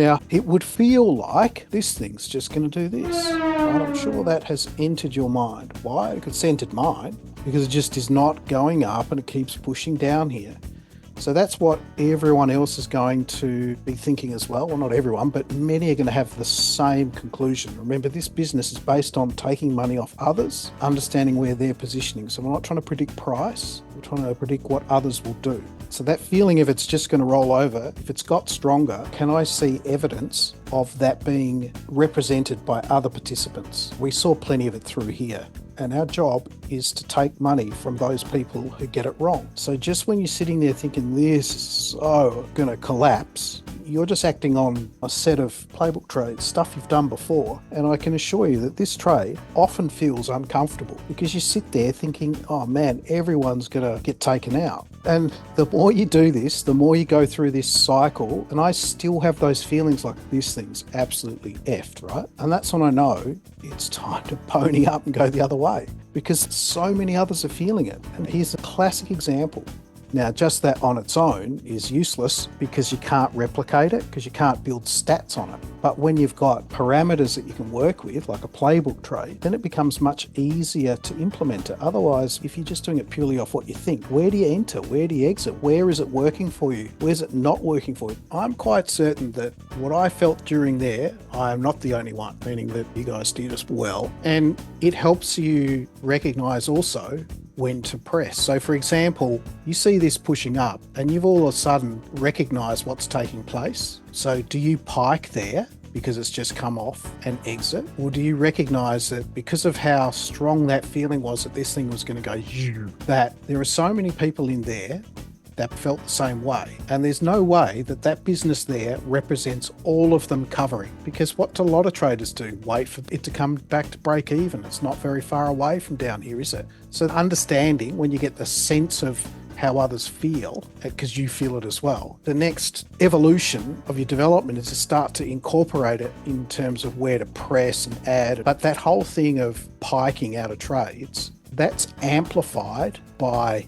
Now, it would feel like this thing's just going to do this. Right? I'm sure that has entered your mind. Why? It's entered mine because it just is not going up and it keeps pushing down here. So that's what everyone else is going to be thinking as well. Well, not everyone, but many are going to have the same conclusion. Remember, this business is based on taking money off others, understanding where they're positioning. So we're not trying to predict price, we're trying to predict what others will do. So that feeling if it's just going to roll over, if it's got stronger, can I see evidence of that being represented by other participants? We saw plenty of it through here. And our job is to take money from those people who get it wrong. So just when you're sitting there thinking this is so going to collapse, you're just acting on a set of playbook trades, stuff you've done before. And I can assure you that this trade often feels uncomfortable because you sit there thinking, oh man, everyone's going to get taken out. And the more you do this, the more you go through this cycle, and I still have those feelings like this thing's absolutely effed, right? And that's when I know it's time to pony up and go the other way because so many others are feeling it. And here's a classic example. Now, just that on its own is useless because you can't replicate it, because you can't build stats on it. But when you've got parameters that you can work with, like a playbook trade, then it becomes much easier to implement it. Otherwise, if you're just doing it purely off what you think, where do you enter? Where do you exit? Where is it working for you? Where's it not working for you? I'm quite certain that what I felt during there, I am not the only one, meaning that you guys did as well. And it helps you recognize also when to press. So for example, you see this pushing up and you've all of a sudden recognized what's taking place. So do you pike there because it's just come off and exit? Or do you recognize that because of how strong that feeling was that this thing was going to go, that there are so many people in there that felt the same way. And there's no way that that business there represents all of them covering, because what do a lot of traders do? Wait for it to come back to break even. It's not very far away from down here, is it? So understanding when you get the sense of how others feel, because you feel it as well. The next evolution of your development is to start to incorporate it in terms of where to press and add. But that whole thing of piking out of trades, that's amplified by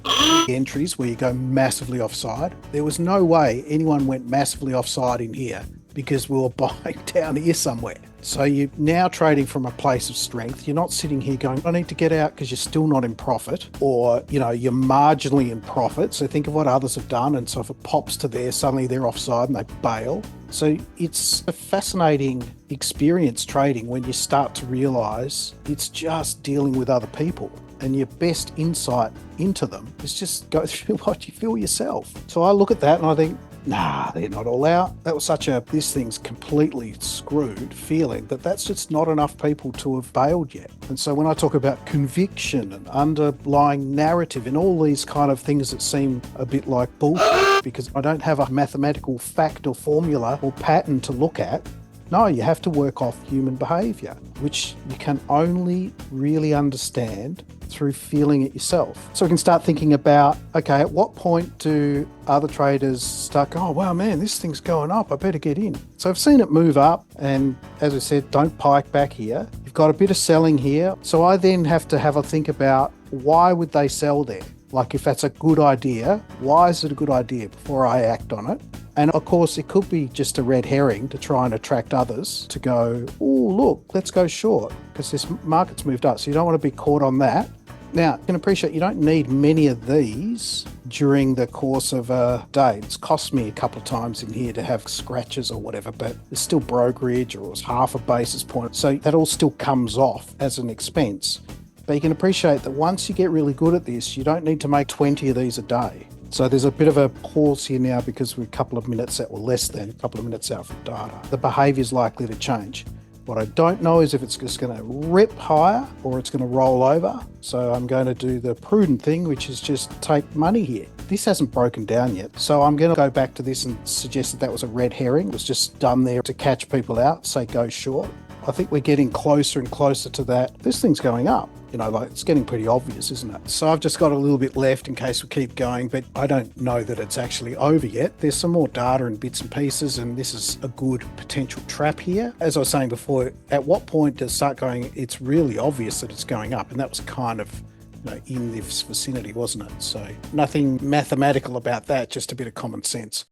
entries where you go massively offside. There was no way anyone went massively offside in here because we were buying down here somewhere. So you're now trading from a place of strength. You're not sitting here going, I need to get out because you're still not in profit, or, you know, you're marginally in profit. So think of what others have done. And so if it pops to there, suddenly they're offside and they bail. So it's a fascinating experience trading when you start to realize it's just dealing with other people. And your best insight into them is just go through what you feel yourself. So I look at that and I think, nah, they're not all out. That was such a, this thing's completely screwed feeling that that's just not enough people to have bailed yet. And so when I talk about conviction and underlying narrative and all these kind of things that seem a bit like bullshit because I don't have a mathematical fact or formula or pattern to look at, no, you have to work off human behavior, which you can only really understand through feeling it yourself. So we can start thinking about, okay, at what point do other traders start going, oh, wow, man, this thing's going up, I better get in. So I've seen it move up, and as I said, don't pike back here. You've got a bit of selling here. So I then have to have a think about why would they sell there? Like if that's a good idea, why is it a good idea before I act on it? And of course, it could be just a red herring to try and attract others to go, oh, look, let's go short because this market's moved up. So you don't want to be caught on that. Now, you can appreciate you don't need many of these during the course of a day. It's cost me a couple of times in here to have scratches or whatever, but it's still brokerage or it's half a basis point. So that all still comes off as an expense. But you can appreciate that once you get really good at this, you don't need to make 20 of these a day. So there's a bit of a pause here now because we're a couple of minutes out, or less than a couple of minutes out from data. The behavior is likely to change. What I don't know is if it's just going to rip higher or it's going to roll over. So I'm going to do the prudent thing, which is just take money here. This hasn't broken down yet. So I'm going to go back to this and suggest that that was a red herring. It was just done there to catch people out, say go short. I think we're getting closer and closer to that. This thing's going up. You know, like it's getting pretty obvious, isn't it? So I've just got a little bit left in case we keep going, but I don't know that it's actually over yet. There's some more data and bits and pieces, and this is a good potential trap here. As I was saying before, at what point does it start going, it's really obvious that it's going up? And that was kind of, you know, in this vicinity, wasn't it? So nothing mathematical about that, just a bit of common sense.